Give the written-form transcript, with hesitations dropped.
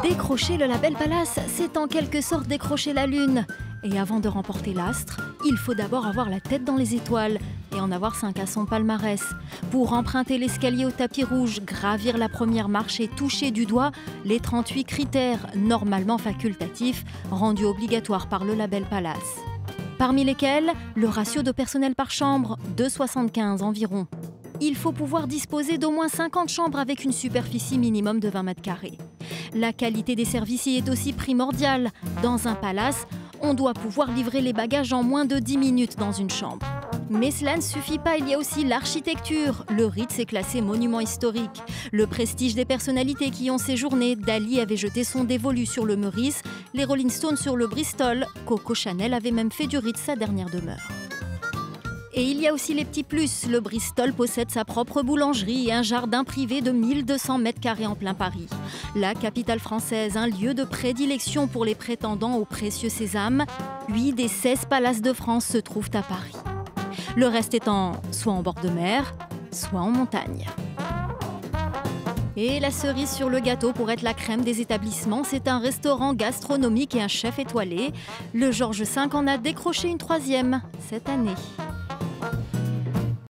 Décrocher le label Palace, c'est en quelque sorte décrocher la lune. Et avant de remporter l'astre, il faut d'abord avoir la tête dans les étoiles et en avoir 5 à son palmarès. Pour emprunter l'escalier au tapis rouge, gravir la première marche et toucher du doigt les 38 critères, normalement facultatifs, rendus obligatoires par le label Palace. Parmi lesquels, le ratio de personnel par chambre, 2,75 environ. Il faut pouvoir disposer d'au moins 50 chambres avec une superficie minimum de 20 mètres carrés. La qualité des services y est aussi primordiale. Dans un palace, on doit pouvoir livrer les bagages en moins de 10 minutes dans une chambre. Mais cela ne suffit pas, il y a aussi l'architecture. Le Ritz est classé monument historique. Le prestige des personnalités qui y ont séjourné. Dali avait jeté son dévolu sur le Meurice, les Rolling Stones sur le Bristol. Coco Chanel avait même fait du Ritz sa dernière demeure. Et il y a aussi les petits plus. Le Bristol possède sa propre boulangerie et un jardin privé de 1200 mètres carrés en plein Paris. La capitale française, un lieu de prédilection pour les prétendants au précieux sésame. 8 des 16 palaces de France se trouvent à Paris. Le reste étant soit en bord de mer, soit en montagne. Et la cerise sur le gâteau pour être la crème des établissements, c'est un restaurant gastronomique et un chef étoilé. Le Georges V en a décroché une 3e cette année.